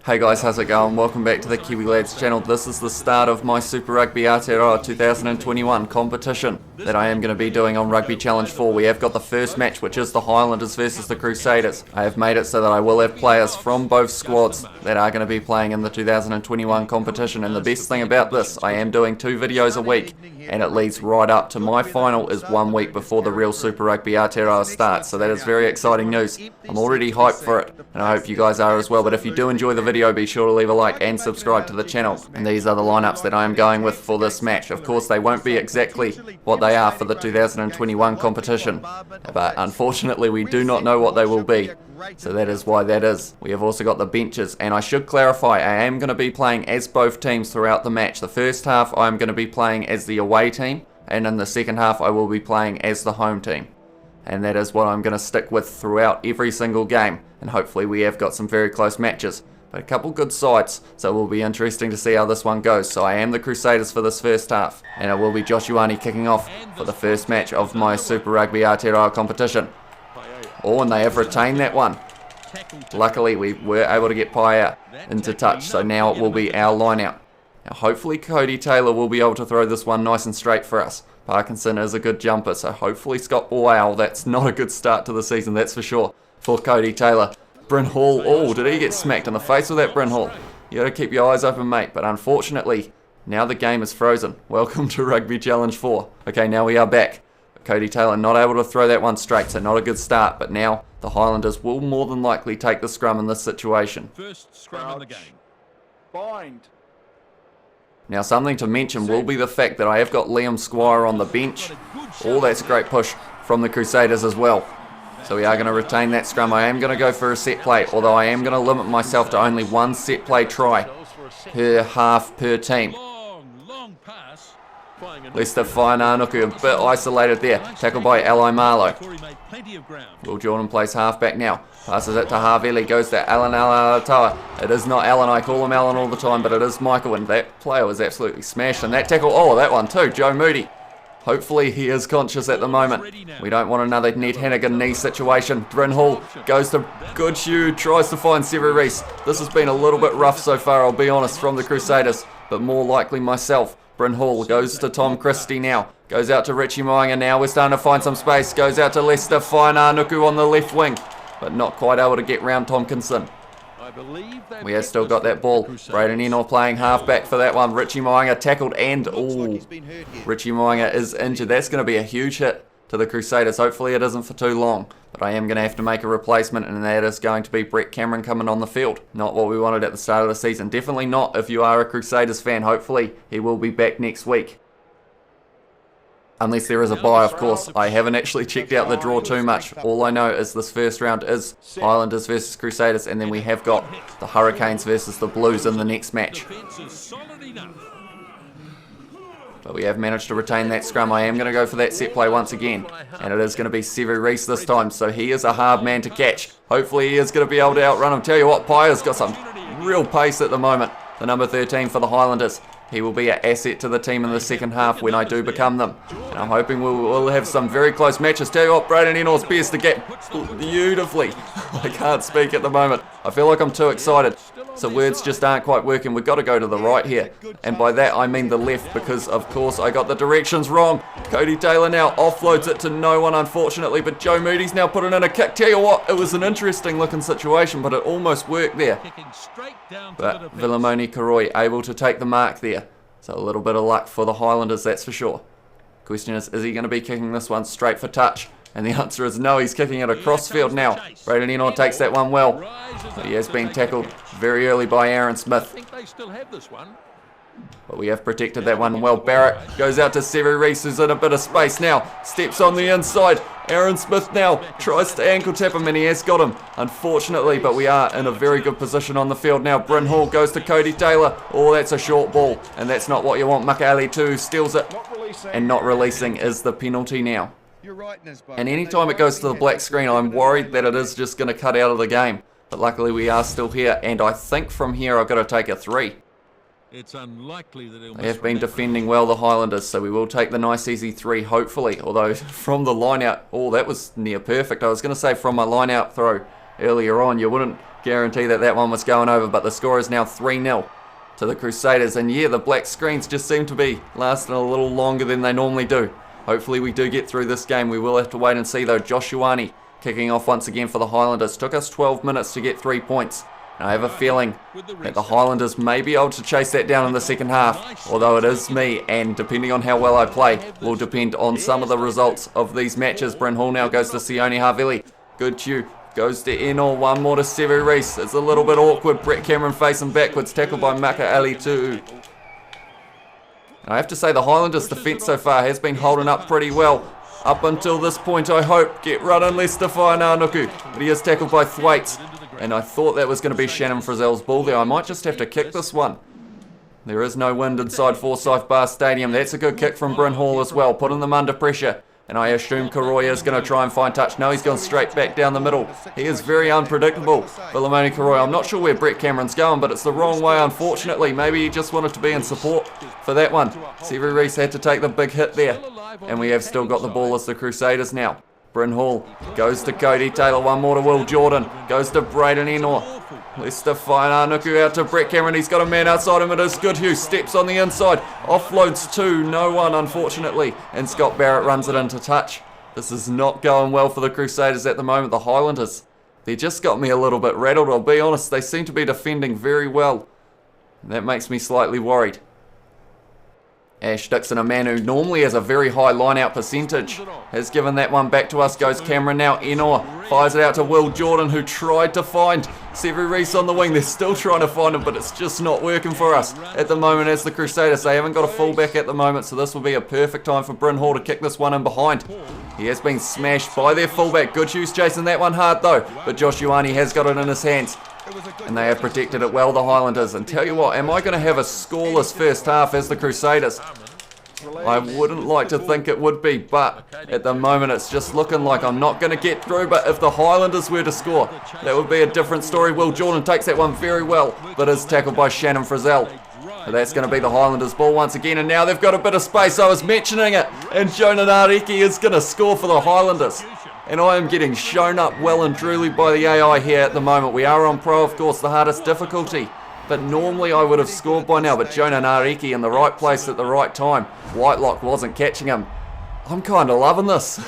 Hey guys, how's it going? Welcome back to the Kiwi Lads channel. This is the start of my Super Rugby Aotearoa 2021 competition that I am going to be doing on Rugby Challenge 4. We have got the first match, which is the Highlanders versus the Crusaders. I have made it so that I will have players from both squads that are going to be playing in the 2021 competition. And the best thing about this, I am doing 2 videos a week, and it leads right up to my final is 1 week before the real Super Rugby Aotearoa starts. So that is very exciting news. I'm already hyped for it, and I hope you guys are as well. But if you do enjoy the video, be sure to leave a like and subscribe to the channel. And these are the lineups that I am going with for this match. Of course, they won't be exactly what they are for the 2021 competition, but unfortunately we do not know what they will be. So that is why that is. We have also got the benches, and I should clarify, I am going to be playing as both teams throughout the match. The first half I am going to be playing as the away team, and in the second half I will be playing as the home team. And that is what I'm going to stick with throughout every single game, and hopefully we have got some very close matches. But a couple good sides, so it will be interesting to see how this one goes. So I am the Crusaders for this first half, and it will be Joshuani kicking off for the first match of my Super Rugby Aotearoa competition. Oh, and they have retained that one. Luckily we were able to get Paia into touch, so now it will be our line out. Now hopefully Cody Taylor will be able to throw this one nice and straight for us. Parkinson is a good jumper, so hopefully Scott Wow, that's not a good start to the season, that's for sure, for Cody Taylor. Bryn Hall, oh, did he get smacked in the face with that, Bryn Hall? You gotta keep your eyes open, mate, but unfortunately, now the game is frozen. Welcome to Rugby Challenge 4. Okay, now we are back. Cody Taylor not able to throw that one straight, so not a good start, but now the Highlanders will more than likely take the scrum in this situation. First scrum of the game. Bind. Now something to mention will be the fact that I have got Liam Squire on the bench. Oh, that's a great push from the Crusaders as well. So we are going to retain that scrum. I am going to go for a set play, although I am going to limit myself to only 1 set play try per half per team. Leicester Whainanukū a bit isolated there. Tackled by Eli Marlow. Will Jordan plays halfback now. Passes it to Havili. Goes to Alan Alatawa. It is not Alan. I call him Alan all the time, but it is Michael. And that player was absolutely smashed. And that tackle, oh, that one too. Joe Moody. Hopefully he is conscious at the moment. We don't want another Ned Hannigan knee situation. Bryn Hall goes to Goodshoe. Tries to find Severy Reese. This has been a little bit rough so far, I'll be honest, from the Crusaders. But more likely myself. Bryn Hall goes to Tom Christie now. Goes out to Richie Moinga now. We're starting to find some space. Goes out to Leicester Whainanukū on the left wing. But not quite able to get round Tompkinson. We have still got that ball. Braden Eno playing halfback for that one. Richie Moinga tackled and ooh, Richie Moinga is injured. That's going to be a huge hit to the Crusaders. Hopefully it isn't for too long. But I am going to have to make a replacement, and that is going to be Brett Cameron coming on the field. Not what we wanted at the start of the season. Definitely not if you are a Crusaders fan. Hopefully he will be back next week. Unless there is a bye, of course. I haven't actually checked out the draw too much. All I know is this first round is Highlanders versus Crusaders, and then we have got the Hurricanes versus the Blues in the next match. But we have managed to retain that scrum. I am going to go for that set play once again. And it is going to be Severy Reese this time, so he is a hard man to catch. Hopefully he is going to be able to outrun him. Tell you what, Paia's got some real pace at the moment. The number 13 for the Highlanders. He will be an asset to the team in the second half when I do become them. And I'm hoping we'll have some very close matches. Tell you what, Braden Eno's best to get beautifully. I can't speak at the moment. I feel like I'm too excited. So words just aren't quite working. We've got to go to the right here. And by that I mean the left, because of course I got the directions wrong. Cody Taylor now offloads it to no one, unfortunately. But Joe Moody's now putting in a kick. Tell you what, it was an interesting looking situation, but it almost worked there. But Vilamoni Karoi able to take the mark there. So a little bit of luck for the Highlanders, that's for sure. Question is he going to be kicking this one straight for touch? And the answer is no, he's kicking it across field now. Braden Eno takes that one well. But he has been tackled very early by Aaron Smith. But we have protected that one well. Barrett goes out to Severy Reese, who's in a bit of space now. Steps on the inside. Aaron Smith now tries to ankle tap him, and he has got him, unfortunately. But we are in a very good position on the field now. Bryn Hall goes to Cody Taylor. Oh, that's a short ball, and that's not what you want. Makali too steals it. And not releasing is the penalty now. And anytime it goes to the black screen, I'm worried that it is just going to cut out of the game. But luckily we are still here, and I think from here I've got to take a 3. It's unlikely that they have been defending well, the Highlanders, so we will take the nice easy 3, hopefully. Although from the line out, oh, that was near perfect. I was going to say from my line out throw earlier on, you wouldn't guarantee that that one was going over, but the score is now 3-0 to the Crusaders. And yeah, the black screens just seem to be lasting a little longer than they normally do. Hopefully we do get through this game. We will have to wait and see though. Joshuani kicking off once again for the Highlanders. Took us 12 minutes to get 3 points. And I have a feeling that the Highlanders may be able to chase that down in the second half. Although it is me, and depending on how well I play, will depend on some of the results of these matches. Bryn Hall now goes to Sione Havili. Good cue. Goes to Enor. One more to Sevu Reece. It's a little bit awkward. Brett Cameron facing backwards. Tackled by Maka Ali Tu'u. And I have to say the Highlanders' defence so far has been holding up pretty well. Up until this point, I hope. Get running, Lester Whainaunuku. But he is tackled by Thwaites. And I thought that was going to be Shannon Frizzell's ball there. I might just have to kick this one. There is no wind inside Forsyth Bar Stadium. That's a good kick from Bryn Hall as well, putting them under pressure. And I assume Karoya is going to try and find touch. No, he's gone straight back down the middle. He is very unpredictable, Philemoni Karoya. I'm not sure where Brett Cameron's going, but it's the wrong way, unfortunately. Maybe he just wanted to be in support for that one. Sevu Reece had to take the big hit there. And we have still got the ball as the Crusaders now. Bryn Hall goes to Cody Taylor. One more to Will Jordan. Goes to Braden Enor. Lester Whainaunuku out to Brett Cameron. He's got a man outside him. It is Goodhue. Steps on the inside. Offloads to no one, unfortunately. And Scott Barrett runs it into touch. This is not going well for the Crusaders at the moment. The Highlanders, they just got me a little bit rattled. I'll be honest. They seem to be defending very well. That makes me slightly worried. Ash Dixon, a man who normally has a very high line-out percentage, has given that one back to us. Goes Cameron now. Enor fires it out to Will Jordan, who tried to find Sevu Reece on the wing. They're still trying to find him, but it's just not working for us at the moment as the Crusaders. They haven't got a fullback at the moment, so this will be a perfect time for Bryn Hall to kick this one in behind. He has been smashed by their fullback. Goodhue's chasing that one hard though, but Josh Ioane has got it in his hands. And they have protected it well, the Highlanders. And tell you what, am I going to have a scoreless first half as the Crusaders? I wouldn't like to think it would be, but at the moment it's just looking like I'm not going to get through. But if the Highlanders were to score, that would be a different story. Will Jordan takes that one very well, but is tackled by Shannon Frizzell. So that's going to be the Highlanders' ball once again, and now they've got a bit of space. I was mentioning it, and Jonah Nareki is going to score for the Highlanders. And I am getting shown up well and truly by the AI here at the moment. We are on Pro, of course, the hardest difficulty. But normally I would have scored by now. But Jonah Nareki in the right place at the right time. Whitelock wasn't catching him. I'm kind of loving this.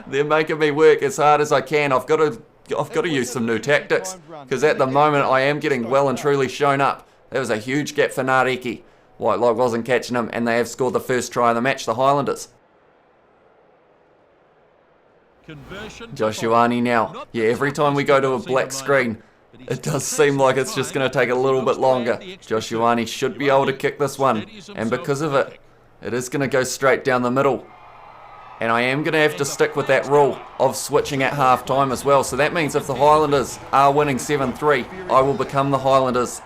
They're making me work as hard as I can. I've got to use some new tactics. Because at the moment I am getting well and truly shown up. There was a huge gap for Nareki. Whitelock wasn't catching him. And they have scored the first try of the match, the Highlanders. Josh Ioane now. Yeah, every time we go to a black screen, it does seem like it's just going to take a little bit longer. Josh Ioane should be able to kick this one. And because of it, it is going to go straight down the middle. And I am going to have to stick with that rule of switching at half time as well. So that means if the Highlanders are winning 7-3, I will become the Highlanders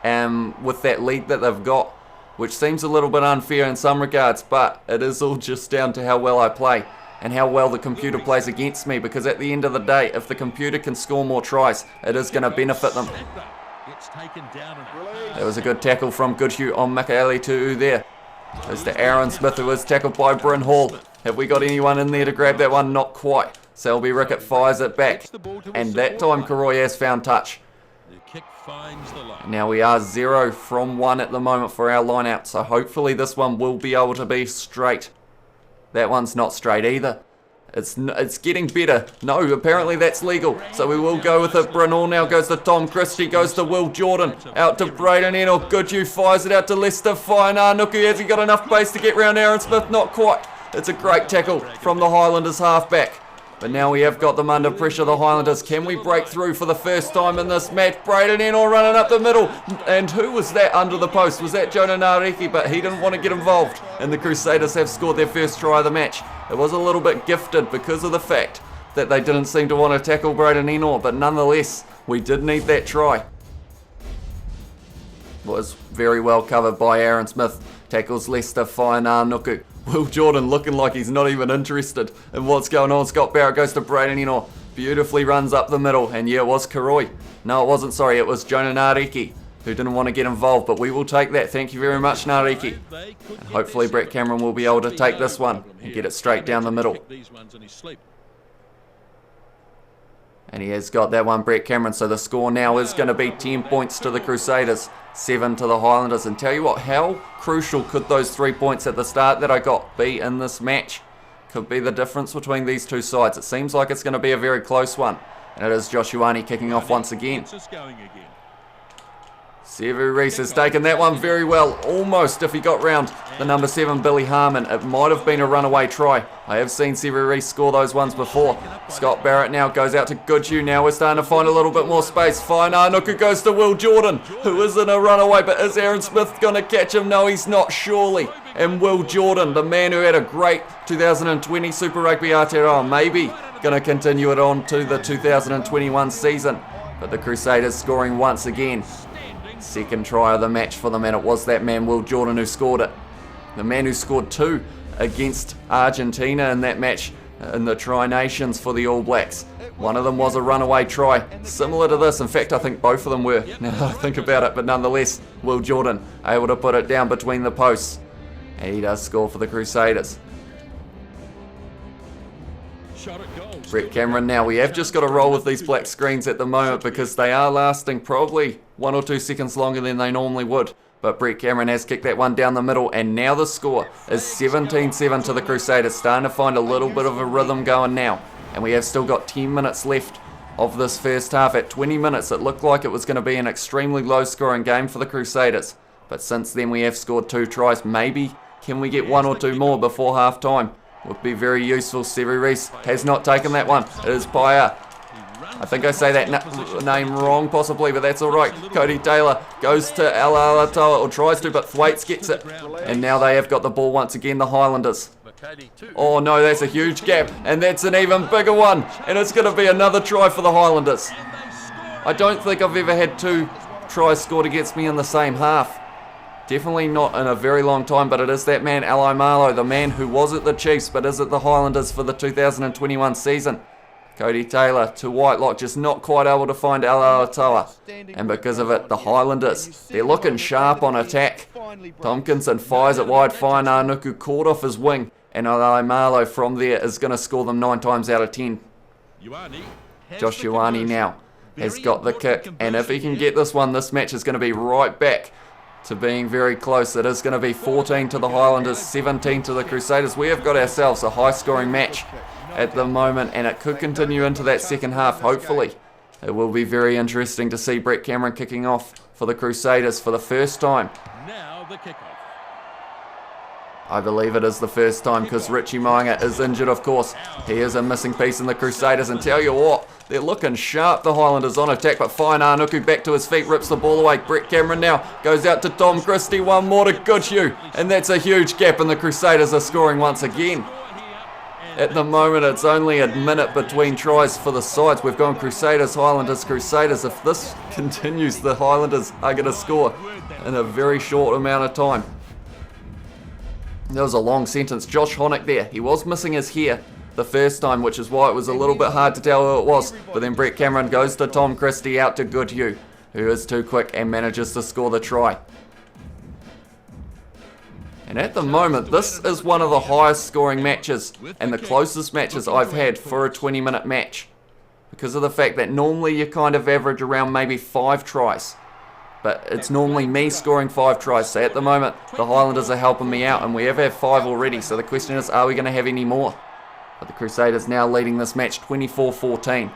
with that lead that they've got. Which seems a little bit unfair in some regards, but it is all just down to how well I play. And how well the computer plays against me, because at the end of the day, if the computer can score more tries, it is going to benefit them. That was a good tackle from Goodhue on Makaele Tu'u there. There's to Aaron Smith, who was tackled by Bryn Hall. Have we got anyone in there to grab that one? Not quite. Selby Rickett fires it back. And that time Karoy has found touch. Now we are 0 from 1 at the moment for our line-out, so hopefully this one will be able to be straight. That one's not straight either. It's getting better. No, apparently that's legal. So we will go with it. Bryn Hall now goes to Tom Christie. Goes to Will Jordan. Out to Braden Enor. Goodhue fires it out to Lester Whainaunuku. Has he got enough pace to get round Aaron Smith? Not quite. It's a great tackle from the Highlanders halfback. But now we have got them under pressure, the Highlanders. Can we break through for the first time in this match? Braden Enor running up the middle. And who was that under the post? Was that Jonah Nareki? But he didn't want to get involved. And the Crusaders have scored their first try of the match. It was a little bit gifted because of the fact that they didn't seem to want to tackle Braden Enor. But nonetheless, we did need that try. Was very well covered by Aaron Smith. Tackles Lester Whainaunuku. Will Jordan looking like he's not even interested in what's going on. Scott Barrett goes to Braden Enor. Beautifully runs up the middle. And yeah, it was Karoy. No, it wasn't. Sorry, it was Jonah Nareki who didn't want to get involved. But we will take that. Thank you very much, Nareki. And hopefully Brett Cameron will be able to take this one and get it straight down the middle. And he has got that one, Brett Cameron. So the score now is going to be 10 points to the Crusaders, 7 to the Highlanders. And tell you what, how crucial could those 3 points at the start that I got be in this match? Could be the difference between these two sides. It seems like it's going to be a very close one. And it is Joshuani kicking off once again. Sevu Reece has taken that one very well. Almost, if he got round the number 7, Billy Harmon. It might have been a runaway try. I have seen Sevu Reece score those ones before. Scott Barrett now goes out to Goodhue. Now we're starting to find a little bit more space. Fine Arnuku goes to Will Jordan, who isn't a runaway, but is Aaron Smith going to catch him? No, he's not, surely. And Will Jordan, the man who had a great 2020 Super Rugby Aotearoa, maybe going to continue it on to the 2021 season. But the Crusaders scoring once again. Second try of the match for them, and it was that man Will Jordan who scored it. The man who scored 2 against Argentina in that match in the Tri-Nations for the All Blacks. One of them was a runaway try, similar to this. In fact, I think both of them were, now that I think about it. But nonetheless, Will Jordan able to put it down between the posts. And he does score for the Crusaders. Brett Cameron now. We have just got to roll with these black screens at the moment because they are lasting probably 1 or 2 seconds longer than they normally would. But Brett Cameron has kicked that one down the middle, and now the score is 17-7 to the Crusaders. Starting to find a little bit of a rhythm going now. And we have still got 10 minutes left of this first half. At 20 minutes, it looked like it was going to be an extremely low-scoring game for the Crusaders. But since then, we have scored 2 tries. Maybe can we get 1 or 2 more before half-time? Would be very useful. Sevu Reece has not taken that one. It is Paya. I think I say that name wrong possibly, but that's alright. Cody Taylor goes to Alaalatoa, or tries to, but Thwaites gets it. And now they have got the ball once again, the Highlanders. Oh no, that's a huge gap, and that's an even bigger one. And it's going to be another try for the Highlanders. I don't think I've ever had 2 tries scored against me in the same half. Definitely not in a very long time, but it is that man, Ali Marlow, the man who was at the Chiefs but is at the Highlanders for the 2021 season. Cody Taylor to Whitelock, just not quite able to find Alaalatoa. And because of it, the Highlanders, they're looking sharp on attack. Tompkinson fires it wide, Fine Arnuku caught off his wing, and Ali Marlow from there is going to score them 9 times out of 10. Josh Ioane now has got the kick, and if he can get this one, this match is going to be right back to being very close. It is going to be 14 to the Highlanders, 17 to the Crusaders. We have got ourselves a high-scoring match at the moment, and it could continue into that second half, hopefully. It will be very interesting to see Brett Cameron kicking off for the Crusaders for the first time. Now the kickoff. I believe it is the first time because Richie Moanga is injured, of course. He is a missing piece in the Crusaders, and tell you what, they're looking sharp, the Highlanders on attack, but Fine Arnuku back to his feet, rips the ball away. Brett Cameron now goes out to Tom Christie, one more to Goodhue, and that's a huge gap, and the Crusaders are scoring once again. At the moment, it's only a minute between tries for the sides. We've gone Crusaders, Highlanders, Crusaders. If this continues, the Highlanders are going to score in a very short amount of time. That was a long sentence. Josh Honeck there. He was missing his hair the first time, which is why it was a little bit hard to tell who it was. But then Brett Cameron goes to Tom Christie, out to Goodhue, who is too quick and manages to score the try. And at the moment, this is one of the highest scoring matches and the closest matches I've had for a 20-minute match. Because of the fact that normally you kind of average around maybe 5 tries. But it's normally me scoring 5 tries. So at the moment, the Highlanders are helping me out, and we have had 5 already. So the question is, are we going to have any more? But the Crusaders now leading this match 24-14.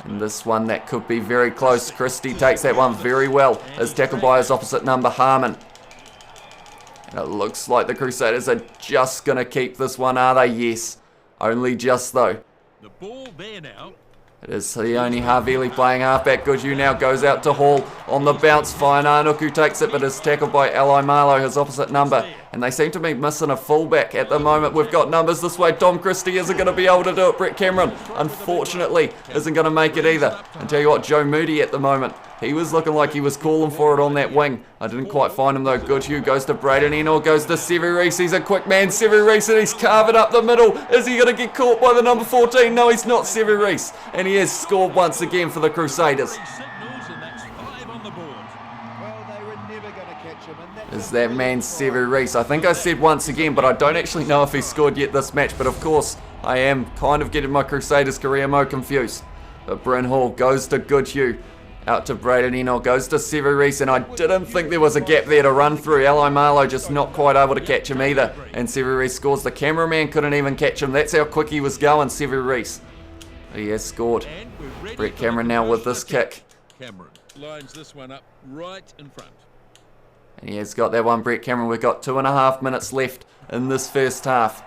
And this one that could be very close. Christie takes that one very well. Is tackled by his opposite number, Harmon. And it looks like the Crusaders are just going to keep this one, are they? Yes. Only just though. The ball there now. It is Sione Havili playing halfback. Goodhue now goes out to Hall on the bounce. Fine Arnuku takes it, but is tackled by Ali Marlow, his opposite number. And they seem to be missing a fullback at the moment. We've got numbers this way. Tom Christie isn't going to be able to do it. Brett Cameron, unfortunately, isn't going to make it either. And tell you what, Joe Moody at the moment, he was looking like he was calling for it on that wing. I didn't quite find him though. Goodhue goes to Braden Enow, goes to Sevu Reece. He's a quick man. Sevu Reece, and he's carving up the middle. Is he going to get caught by the number 14? No, he's not, Sevu Reece. And he has scored once again for the Crusaders. 5 on the board. Well, they were never going to catch him. And that Is that man Sevu Reece? I think I said once again, but I don't actually know if he scored yet this match. But of course, I am kind of getting my Crusaders career mode confused. But Bryn Hall goes to Goodhue. Out to Braden Eno, goes to Sevu Reece, and I didn't think there was a gap there to run through. Ali Marlowe just not quite able to catch him either. And Sevu Reece scores. The cameraman couldn't even catch him. That's how quick he was going, Sevu Reece. He has scored. And we're ready Brett for Cameron the now with first this kick. Cameron lines this one up right in front. And he has got that one, Brett Cameron. We've got 2.5 minutes left in this first half.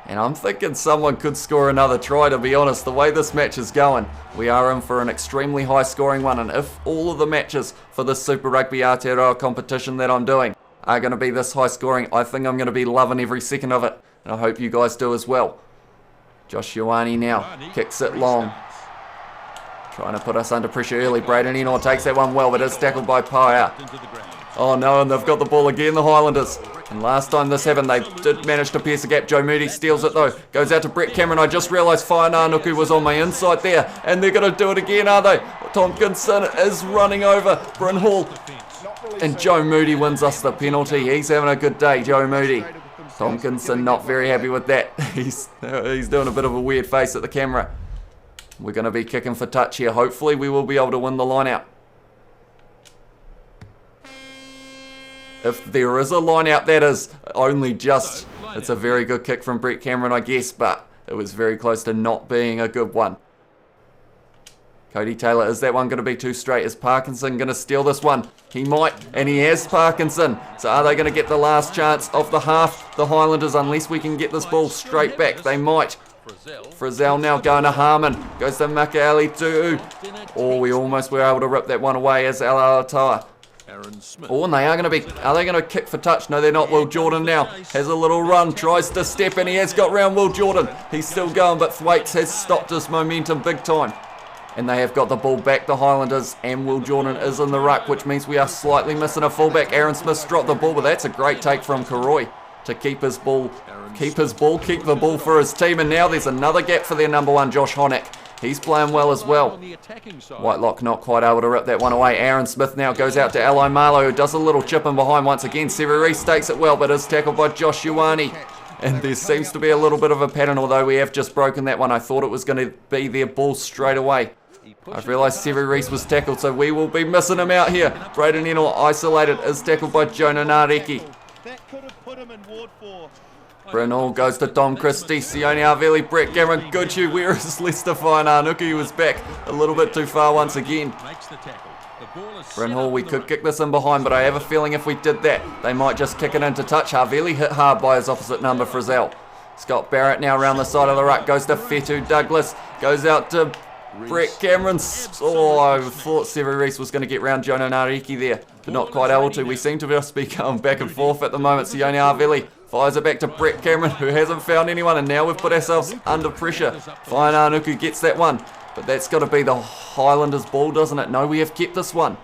And I'm thinking someone could score another try, to be honest. The way this match is going, we are in for an extremely high scoring one. And if all of the matches for this Super Rugby Aotearoa competition that I'm doing are going to be this high scoring, I think I'm going to be loving every second of it. And I hope you guys do as well. Josh Ioane now kicks it long. Trying to put us under pressure early. Braden Eno takes that one well, but is tackled by Paya. Oh no, and they've got the ball again, the Highlanders. And last time this happened, they did manage to pierce the gap. Joe Moody steals it though. Goes out to Brett Cameron. I just realised Whainānuku was on my inside there. And they're going to do it again, are they? Tompkinson is running over Bryn Hall. And Joe Moody wins us the penalty. He's having a good day, Joe Moody. Tompkinson not very happy with that. He's doing a bit of a weird face at the camera. We're going to be kicking for touch here. Hopefully we will be able to win the line out. If there is a line out, that is only just. It's a very good kick from Brett Cameron, I guess, but it was very close to not being a good one. Cody Taylor, is that one going to be too straight? Is Parkinson going to steal this one? He might, and he has Parkinson. So are they going to get the last chance of the half, the Highlanders, unless we can get this ball straight back? They might. Frizzell now going to Harmon. Goes to Makaeli Tu'u. Oh, we almost were able to rip that one away as Alaalatoa. Oh, and are they going to kick for touch? No, they're not. Will Jordan now has a little run, tries to step, and he has got round Will Jordan. He's still going, but Thwaites has stopped his momentum big time. And they have got the ball back, the Highlanders, and Will Jordan is in the ruck, which means we are slightly missing a fullback. Aaron Smith's dropped the ball, but that's a great take from Karoi to keep the ball for his team. And now there's another gap for their number one, Josh Honeck. He's playing well as well. Whitelock not quite able to rip that one away. Aaron Smith now goes out to Ali Marlowe, who does a little chip in behind once again. Sevu Reece takes it well, but is tackled by Josh Ioane. And there seems to be a little bit of a pattern, although we have just broken that one. I thought it was going to be their ball straight away. I've realised Sevu Reece was tackled, so we will be missing him out here. Braden Eno isolated, is tackled by Jonah Nareki. that could have put him in Ward 4. Bryn Hall goes to Dom Christie, Sione Arveli, Brett Cameron, Goodhue. Where is Lester Whainānuku? He was back a little bit too far once again. Bryn Hall, we could kick this in behind, but I have a feeling if we did that, they might just kick it into touch. Harveli hit hard by his opposite number, Frizzell. Scott Barrett now around the side of the ruck, goes to Fetu Douglas, goes out to Brett Cameron. Oh, I thought Sevu Reece was going to get round Jonah Nareki there, but not quite able to. We seem to just be going back and forth at the moment. Sione Arveli fires it back to Brett Cameron, who hasn't found anyone, and now we've put ourselves under pressure. Whainānuku gets that one, but that's got to be the Highlanders' ball, doesn't it? No, we have kept this one.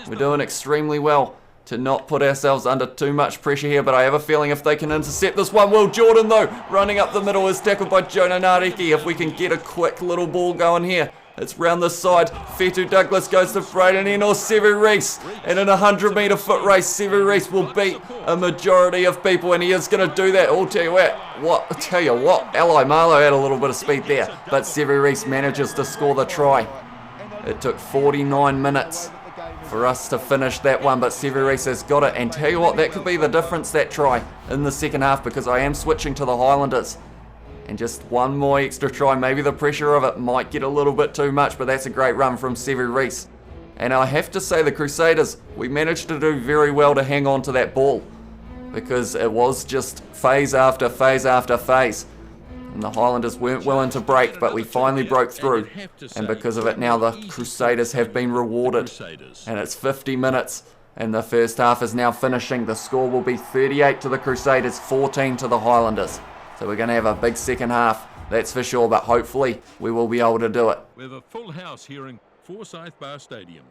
We're doing extremely well to not put ourselves under too much pressure here, but I have a feeling if they can intercept this one. Will Jordan, though, running up the middle, is tackled by Jonah Nareki. If we can get a quick little ball going here. It's round the side. Fetu Douglas goes to Braden Eno, Sevu Reece. And in a 100-metre foot race, Sevu Reece will beat a majority of people, and he is going to do that. I'll tell you what, Ali Marlowe had a little bit of speed there, but Sevu Reece manages to score the try. It took 49 minutes for us to finish that one, but Sevu Reece has got it. And tell you what, that could be the difference, that try, in the second half, because I am switching to the Highlanders. And just one more extra try, maybe the pressure of it might get a little bit too much, but that's a great run from Sevu Reece. And I have to say, the Crusaders, we managed to do very well to hang on to that ball, because it was just phase after phase after phase. And the Highlanders weren't willing to break, but we finally broke through. And because of it now, the Crusaders have been rewarded. And it's 50 minutes, and the first half is now finishing. The score will be 38 to the Crusaders, 14 to the Highlanders. So we're going to have a big second half, that's for sure, but hopefully we will be able to do it. We have a full house here in Forsyth Bar Stadium.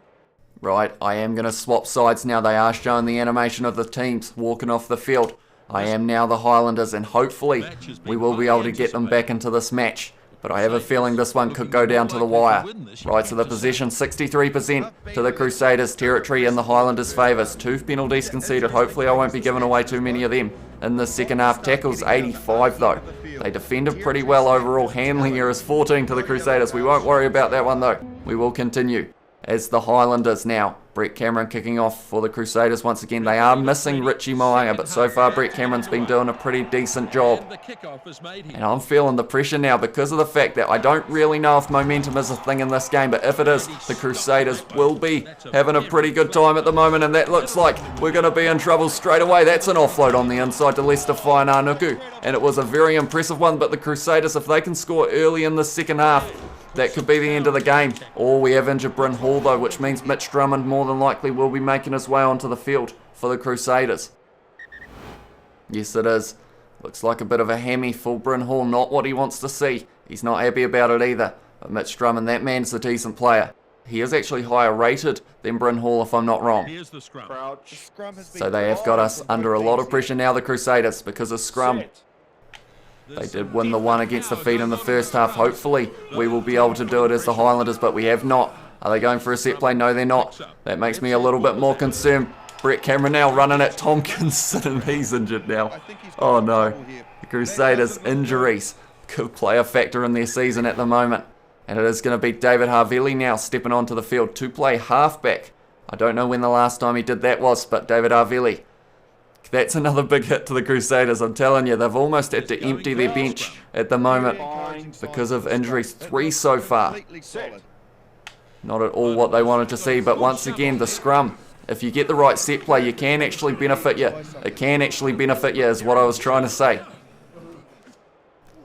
Right, I am going to swap sides now. They are showing the animation of the teams walking off the field. I am now the Highlanders, and hopefully we will be able to get them back into this match. but I have a feeling this one could go down to the wire. Right, so the possession 63% to the Crusaders' territory in the Highlanders' favours. 2 penalties conceded. Hopefully I won't be giving away too many of them in the second half. Tackles 85 though. They defended pretty well overall. Handling errors 14 to the Crusaders. We won't worry about that one though. We will continue as the Highlanders now. Brett Cameron kicking off for the Crusaders once again. They are missing Richie Moanga, but so far Brett Cameron's been doing a pretty decent job. And I'm feeling the pressure now because of the fact that I don't really know if momentum is a thing in this game, but if it is, the Crusaders will be having a pretty good time at the moment, and that looks like we're going to be in trouble straight away. That's an offload on the inside to Lester Fainanuku, and it was a very impressive one, but the Crusaders, if they can score early in the second half, that could be the end of the game. Or we have injured Bryn Hall though, which means Mitch Drummond more than likely will be making his way onto the field for the Crusaders. Yes, it is. Looks like a bit of a hammy for Bryn Hall. Not what he wants to see. He's not happy about it either. But Mitch Drummond, that man's a decent player. He is actually higher rated than Bryn Hall, if I'm not wrong. Here's the scrum. So they have got us under a lot of pressure now, the Crusaders, because of scrum. They did win the one against the feet in the first half. Hopefully we will be able to do it as the Highlanders, but we have not. Are they going for a set play? No, they're not. That makes me a little bit more concerned. Brett Cameron now running at Tompkinson, and he's injured now. Oh no. The Crusaders' injuries could play a factor in their season at the moment. And it is going to be David Havili now stepping onto the field to play halfback. I don't know when the last time he did that was, but David Havili. That's another big hit to the Crusaders. I'm telling you, they've almost had to empty their bench at the moment because of injuries. 3 so far. Not at all what they wanted to see, but once again, the scrum. If you get the right set play, you can actually benefit you. It can actually benefit you, is what I was trying to say.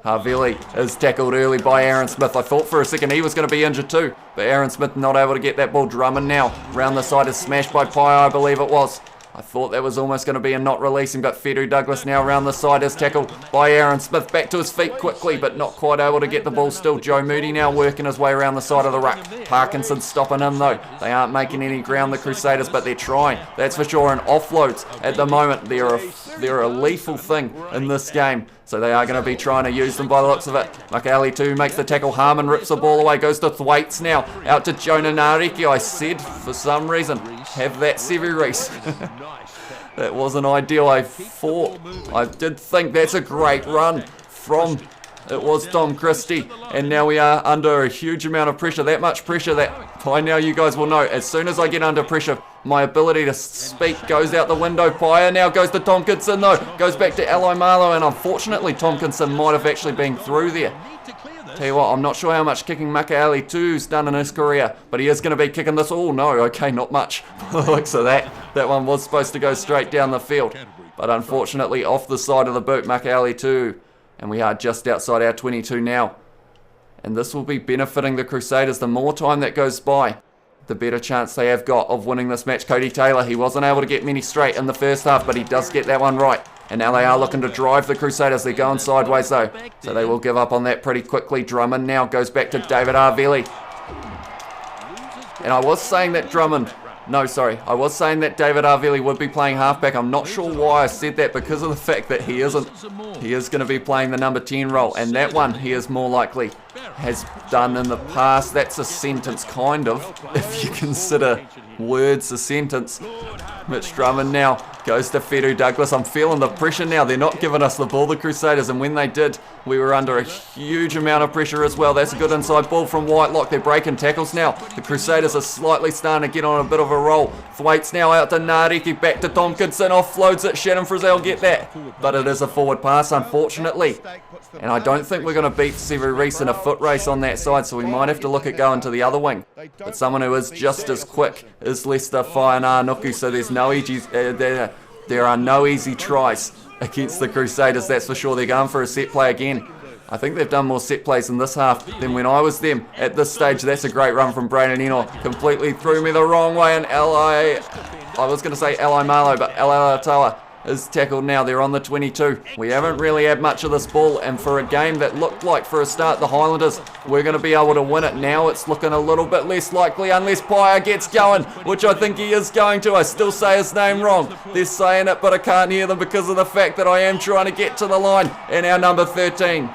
Havili is tackled early by Aaron Smith. I thought for a second he was going to be injured too, but Aaron Smith not able to get that ball. Drummond now round the side is smashed by Pai, I believe it was. I thought that was almost going to be a not releasing, but Fedu Douglas now around the side is tackled by Aaron Smith. Back to his feet quickly, but not quite able to get the ball still. Joe Moody now working his way around the side of the ruck. Parkinson stopping him though. They aren't making any ground, the Crusaders, but they're trying. That's for sure. And offloads at the moment, they're a lethal thing in this game. So they are going to be trying to use them by the looks of it. Makali too makes the tackle. Harmon rips the ball away. Goes to Thwaites now. Out to Jonah Nariki. I said, for some reason, have that Sevi Reese. That wasn't ideal. I did think that's a great run from, it was Tom Christie. And now we are under a huge amount of pressure. That much pressure that by now you guys will know. As soon as I get under pressure, my ability to speak goes out the window. Paya now goes to Tompkinson though. Goes back to Eli Marlow, and unfortunately Tompkinson might have actually been through there. Tell you what, I'm not sure how much kicking Makaali 2's done in his career, but he is going to be kicking this. Oh no, okay, not much. Looks of that. That one was supposed to go straight down the field, but unfortunately off the side of the boot, Makaali 2. And we are just outside our 22 now. And this will be benefiting the Crusaders. The more time that goes by, the better chance they have got of winning this match. Cody Taylor, he wasn't able to get many straight in the first half, but he does get that one right. And now they are looking to drive the Crusaders. They're going sideways though, so they will give up on that pretty quickly. Drummond now goes back to David Havili. And I was saying that I was saying that David Havili would be playing halfback. I'm not sure why I said that, because of the fact that he isn't. He is going to be playing the number 10 role, and that one he is more likely has done in the past. That's a sentence, kind of, if you consider words a sentence. Mitch Drummond now goes to Fedu Douglas. I'm feeling the pressure now. They're not giving us the ball, the Crusaders, and when they did, we were under a huge amount of pressure as well. That's a good inside ball from Whitelock. They're breaking tackles now. The Crusaders are slightly starting to get on a bit of a roll. Thwaites now out to Nariki, back to Tompkinson, offloads it. Shannon Frizzell get that, but it is a forward pass, unfortunately. And I don't think we're going to beat Sevu Reese in a foot race on that side, so we might have to look at going to the other wing. But someone who is just as quick is Lester Fainanuku, so there's no there are no easy tries against the Crusaders, that's for sure. They're going for a set play again. I think they've done more set plays in this half than when I was them at this stage. That's a great run from Brayden Eno. Completely threw me the wrong way, and I was going to say Eli Marlow, but Eli Alatoa is tackled now. They're on the 22. We haven't really had much of this ball, and for a game that looked like for a start the Highlanders we're going to be able to win it, now it's looking a little bit less likely unless Paya gets going, which I think he is going to. I still say his name wrong. They're saying it, but I can't hear them because of the fact that I am trying to get to the line. And our number 13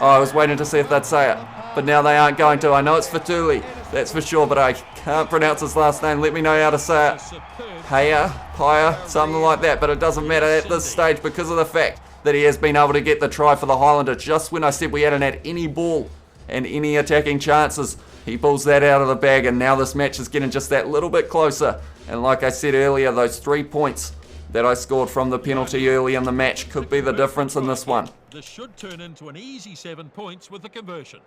Oh, I was waiting to see if they'd say it. But now they aren't going to. I know it's Fatuli, that's for sure, but I can't pronounce his last name. Let me know how to say it. Paya, something like that, but it doesn't matter at this stage because of the fact that he has been able to get the try for the Highlanders. Just when I said we hadn't had any ball and any attacking chances, he pulls that out of the bag, and now this match is getting just that little bit closer. And like I said earlier, those 3 points that I scored from the penalty early in the match could be the difference in this one. This should turn into an easy 7 points with the conversion.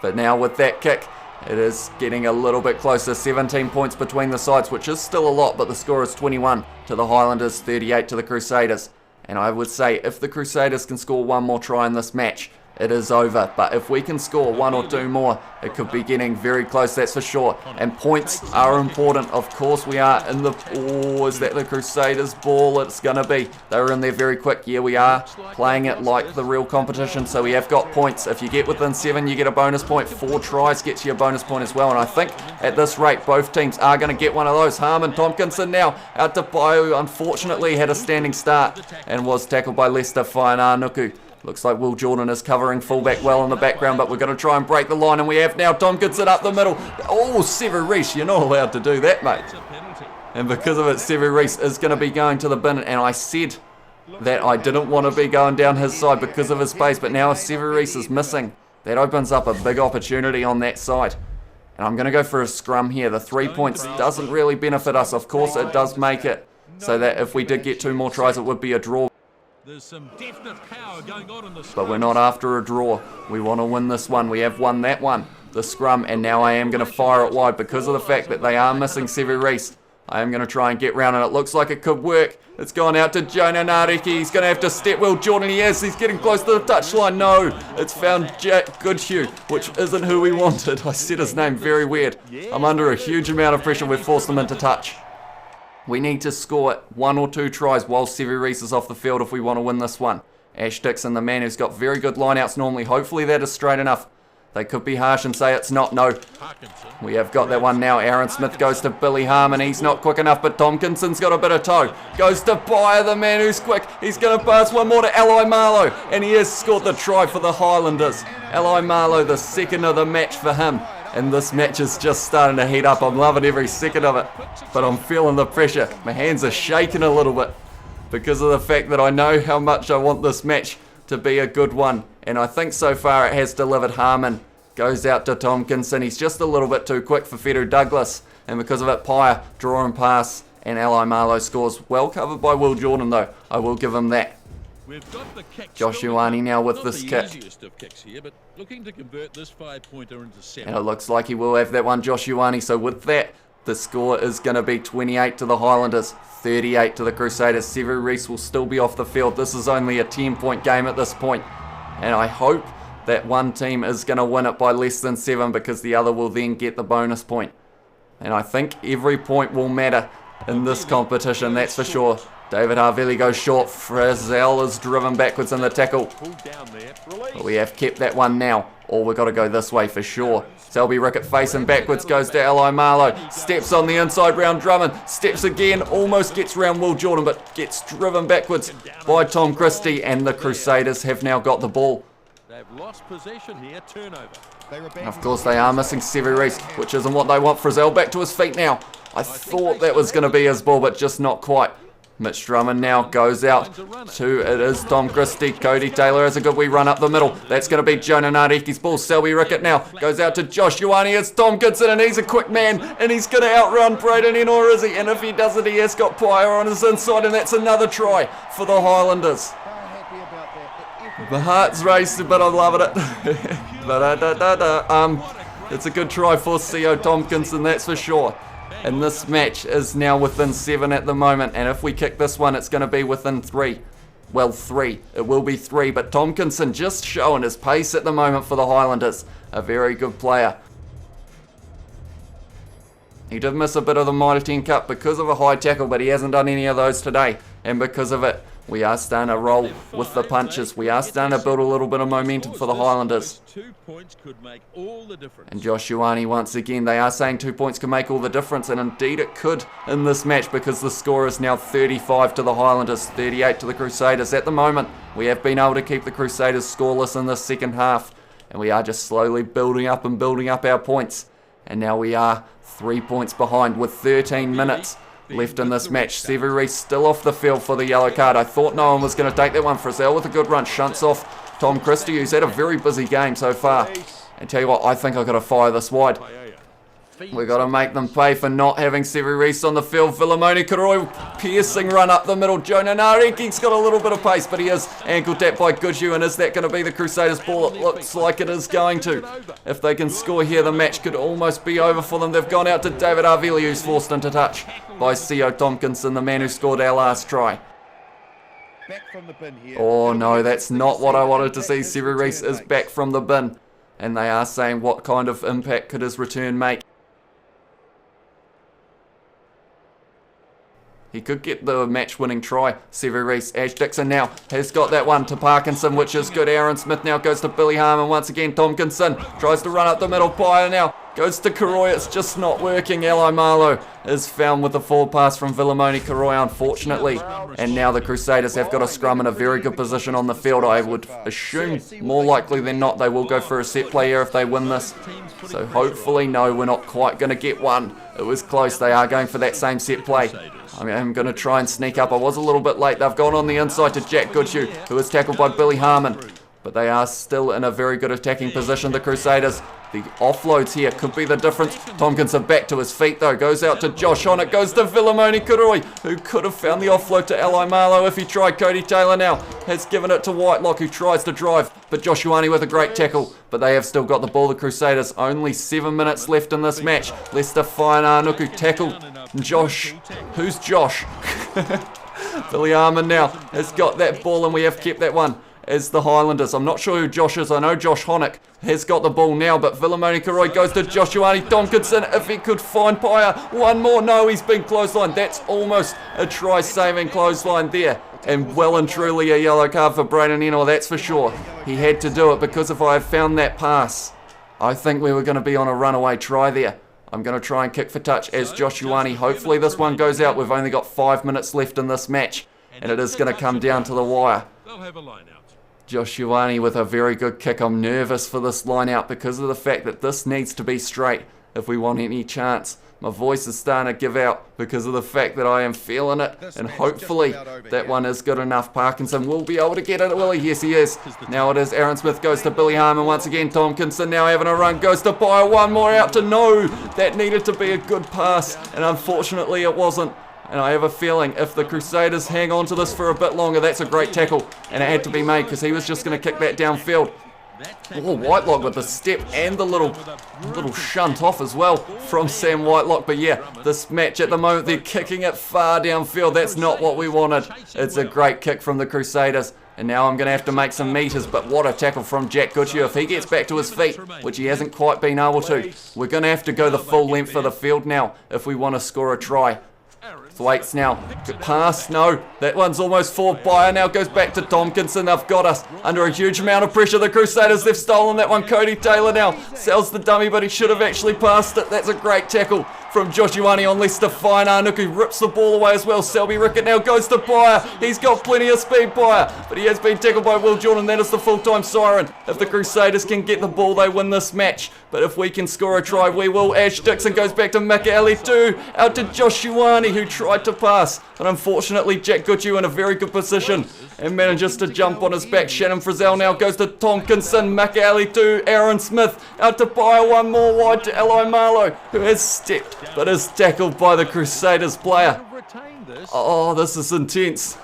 But now with that kick, it is getting a little bit closer. 17 points between the sides, which is still a lot, but the score is 21 to the Highlanders, 38 to the Crusaders. And I would say if the Crusaders can score one more try in this match, it is over. But if we can score 1 or 2 more, it could be getting very close, that's for sure. And points are important. Of course we are in the... Oh, is that the Crusaders ball? It's going to be. They were in there very quick. Yeah, we are playing it like the real competition. So we have got points. If you get within 7, you get a bonus point. 4 tries gets you a bonus point as well. And I think at this rate, both teams are going to get one of those. Harmon Tompkinson now out to Pai, who unfortunately had a standing start and was tackled by Lester Whainanuku. Looks like Will Jordan is covering fullback well in the background, but we're going to try and break the line, and we have now Tompkinson up the middle. Oh, Sever Reese, you're not allowed to do that, mate. And because of it, Sever Reese is going to be going to the bin, and I said that I didn't want to be going down his side because of his pace, but now if Sever Reese is missing, that opens up a big opportunity on that side. And I'm going to go for a scrum here. The 3 points doesn't really benefit us. Of course, it does make it so that if we did get 2 more tries, it would be a draw. There's some definite power going on in the But we're not after a draw. We want to win this one. We have won that one, the scrum, and now I am going to fire it wide because of the fact that they are missing Sever Reese. I am going to try and get round, and it looks like it could work. It's gone out to Jonah Nareki. He's going to have to step Will Jordan. He is. He's getting close to the touchline. No, it's found Jack Goodhue, which isn't who we wanted. I said his name very weird. I'm under a huge amount of pressure. We've forced them into touch. We need to score 1 or 2 tries while Sever Reese is off the field if we want to win this one. Ash Dixon, the man who's got very good lineouts normally. Hopefully that is straight enough. They could be harsh and say it's not. No. We have got that one now. Aaron Smith goes to Billy Harmon. He's not quick enough, but Tompkinson's got a bit of toe. Goes to Byer, the man who's quick. He's going to pass one more to Eli Marlowe, and he has scored the try for the Highlanders. Eli Marlowe, the second of the match for him. And this match is just starting to heat up. I'm loving every second of it, but I'm feeling the pressure. My hands are shaking a little bit because of the fact that I know how much I want this match to be a good one. And I think so far it has delivered. Harmon goes out to Tompkinson. He's just a little bit too quick for Fedu Douglas. And because of it, Pyer, draw and pass. And Eli Marlowe scores. Well covered by Will Jordan though. I will give him that. We've got the kick. Josh Ioane now with this kick. Easiest of kicks here, but looking to convert this 5-pointer into 7. And it looks like he will have that one, Josh Ioane. So with that, the score is going to be 28 to the Highlanders, 38 to the Crusaders. Sever Reese will still be off the field. This is only a 10-point game at this point. And I hope that one team is going to win it by less than 7 because the other will then get the bonus point. And I think every point will matter in this competition, that's for sure. David Harvili goes short. Frizzell is driven backwards in the tackle. But we have kept that one now. Or we've got to go this way for sure. Selby Rickett facing backwards, goes to Eli Marlowe. Steps on the inside round Drummond. Steps again, almost gets round Will Jordan, but gets driven backwards by Tom Christie. And the Crusaders have now got the ball. They've lost possession here, turnover. Of course they are missing Sever Reese, which isn't what they want. Frizzell back to his feet now. I thought that was going to be his ball, but just not quite. Mitch Drummond now goes out to, it is Tom Christie. Cody Taylor has a good wee run up the middle. That's going to be Jonah Nareki's ball. Selby Rickett now goes out to Josh Ioane. It's Tompkinson, and he's a quick man, and he's going to outrun Braden in, or is he? And if he doesn't, he has got Pyer on his inside, and that's another try for the Highlanders. The heart's racing, but I'm loving it. It's a good try for C.O. Tompkinson, that's for sure. And this match is now within 7 at the moment. And if we kick this one, it's going to be within 3. Well, 3. It will be 3. But Tompkinson just showing his pace at the moment for the Highlanders. A very good player. He did miss a bit of the Mitre 10 Cup because of a high tackle, but he hasn't done any of those today. And because of it, We are starting to roll with the punches. We are starting to build a little bit of momentum for the Highlanders. 2 points could make all the difference. And Josh Ioane once again, they are saying 2 points can make all the difference, and indeed it could in this match because the score is now 35 to the Highlanders, 38 to the Crusaders. At the moment, we have been able to keep the Crusaders scoreless in the second half, and we are just slowly building up our points. And now we are 3 points behind with 13 minutes left in this match. Sevu Reece still off the field for the yellow card. I thought no one was going to take that one. Frizzell with a good run, shunts off Tom Christie, who's had a very busy game so far. And tell you what, I think I've got to fire this wide. We've got to make them pay for not having Sevu Reece on the field. Vilimoni Karoi, piercing run up the middle. Jonah Nariki's got a little bit of pace, but he is ankle tapped by Goodhue. And is that going to be the Crusaders' ball? It looks like it is going to. If they can score here, the match could almost be over for them. They've gone out to David Arveli, who's forced into touch by C.O. Tompkinson, the man who scored our last try. Oh no, that's not what I wanted to see. Sevu Reece is back from the bin. And they are saying what kind of impact could his return make. He could get the match-winning try. Sevu Reece, Ash Dixon now has got that one to Parkinson, which is good. Aaron Smith now goes to Billy Harmon once again. Tompkinson tries to run up the middle. Pyer now goes to Karoi. It's just not working. Eli Marlow is found with a forward pass from Vilimoni Karoi, unfortunately. And now the Crusaders have got a scrum in a very good position on the field. I would assume more likely than not they will go for a set play here if they win this. So hopefully, no, we're not quite going to get one. It was close. They are going for that same set play. I'm going to try and sneak up. I was a little bit late. They've gone on the inside to Jack Goodhue, who is tackled by Billy Harmon. But they are still in a very good attacking position, the Crusaders. The offloads here could be the difference. Tompkinson back to his feet though. Goes out to Josh on it. Goes to Vilimoni Karoi, who could have found the offload to Eli Marlow if he tried. Cody Taylor now has given it to Whitelock, who tries to drive. But Josh Ioane with a great tackle. But they have still got the ball, the Crusaders. Only 7 minutes left in this match. Lester Fainarnuku tackled Josh. Who's Josh? Billy Harmon now has got that ball, and we have kept that one as the Highlanders. I'm not sure who Josh is. I know Josh Honick has got the ball now, but Vilimoni Karoi goes to Josh Ioane. Tompkinson, if he could find Pyer. One more. No, he's been clotheslined. That's almost a try-saving clothesline there. And well and truly a yellow card for Braden Ennor, that's for sure. He had to do it, because if I had found that pass, I think we were going to be on a runaway try there. I'm going to try and kick for touch as Josh Ioane. Hopefully this one goes out. We've only got 5 minutes left in this match, and it is going to come down to the wire. They'll have a line out. Josh Ioane with a very good kick. I'm nervous for this line out because of the fact that this needs to be straight if we want any chance. My voice is starting to give out because of the fact that I am feeling it, and hopefully that one is good enough. Parkinson will be able to get it, will he? Yes, he is. Now it is Aaron Smith goes to Billy Harmon once again. Tompkinson now having a run, goes to Pyer. One more out to no. That needed to be a good pass, and unfortunately it wasn't. And I have a feeling if the Crusaders hang on to this for a bit longer, that's a great tackle. And it had to be made because he was just going to kick that downfield. Oh, Whitelock with the step and the little shunt off as well from Sam Whitelock. But yeah, this match at the moment, they're kicking it far downfield. That's not what we wanted. It's a great kick from the Crusaders. And now I'm going to have to make some meters, but what a tackle from Jack Goodhue. If he gets back to his feet, which he hasn't quite been able to, we're going to have to go the full length of the field now if we want to score a try. Thwaites now, good pass, no, that one's almost forward. Pyer now goes back to Tompkinson. They've got us under a huge amount of pressure. The Crusaders, they've stolen that one. Cody Taylor now sells the dummy, but he should have actually passed it. That's a great tackle from Josh Ioane on Lester Fainarnuku, rips the ball away as well. Selby Rickett now goes to Pyer. He's got plenty of speed, Pyer, but he has been tackled by Will Jordan. That is the full-time siren. If the Crusaders can get the ball, they win this match. But if we can score a try, we will. Ash Dixon goes back to Mikaele-Tu'u, out to Josh Ioane, who tried to pass, but unfortunately Jack Goodhue in a very good position and manages to jump on his back. Shannon Frizzell now goes to Tompkinson. Mikaele-Tu'u, Aaron Smith, out to Pyer. One more wide to Eli Marlow, who has stepped but is tackled by the Crusaders player. Oh, this is intense.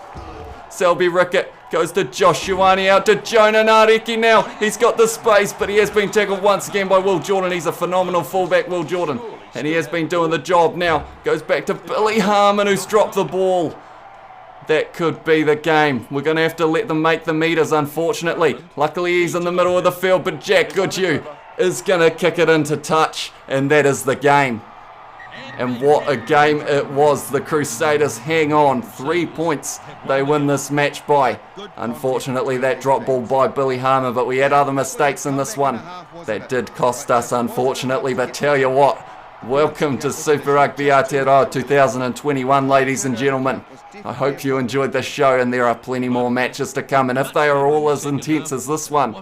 Selby Rickett goes to Josh Ioane, out to Jonah Nareki now. He's got the space, but he has been tackled once again by Will Jordan. He's a phenomenal fullback, Will Jordan, and he has been doing the job now. Goes back to Billy Harmon, who's dropped the ball. That could be the game. We're going to have to let them make the meters, unfortunately. Luckily, he's in the middle of the field, but Jack Goodhue is going to kick it into touch, and that is the game. And what a game it was. The Crusaders hang on. 3 points they win this match by. Unfortunately, that drop ball by Billy Harmer, but we had other mistakes in this one that did cost us, unfortunately. But tell you what, welcome to Super Rugby Aotearoa 2021, ladies and gentlemen. I hope you enjoyed this show, and there are plenty more matches to come, and if they are all as intense as this one,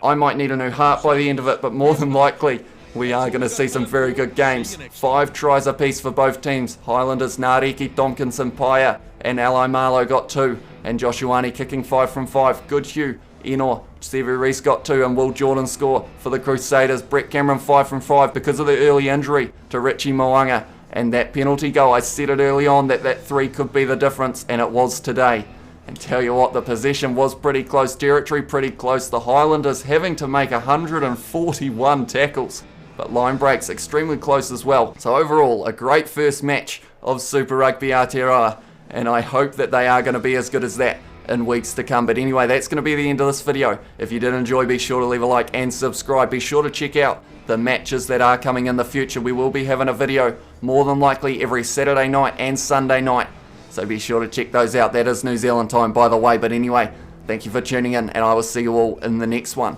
I might need a new heart by the end of it, but more than likely, we are going to see some very good games. 5 tries apiece for both teams. Highlanders, Nariki, Tompkinson, Paya, and Ally Marlow got 2. And Joshuani kicking 5 from 5. Good Hugh, Enor, Sevu Reese got 2, and Will Jordan score for the Crusaders. Brett Cameron 5 from 5 because of the early injury to Richie Moanga. And that penalty goal, I said it early on that 3 could be the difference, and it was today. And tell you what, the possession was pretty close territory, pretty close. The Highlanders having to make 141 tackles. But line breaks extremely close as well. So overall, a great first match of Super Rugby Aotearoa, and I hope that they are going to be as good as that in weeks to come. But anyway, that's going to be the end of this video. If you did enjoy, be sure to leave a like and subscribe. Be sure to check out the matches that are coming in the future. We will be having a video more than likely every Saturday night and Sunday night, so be sure to check those out. That is New Zealand time, by the way. But anyway, thank you for tuning in, and I will see you all in the next one.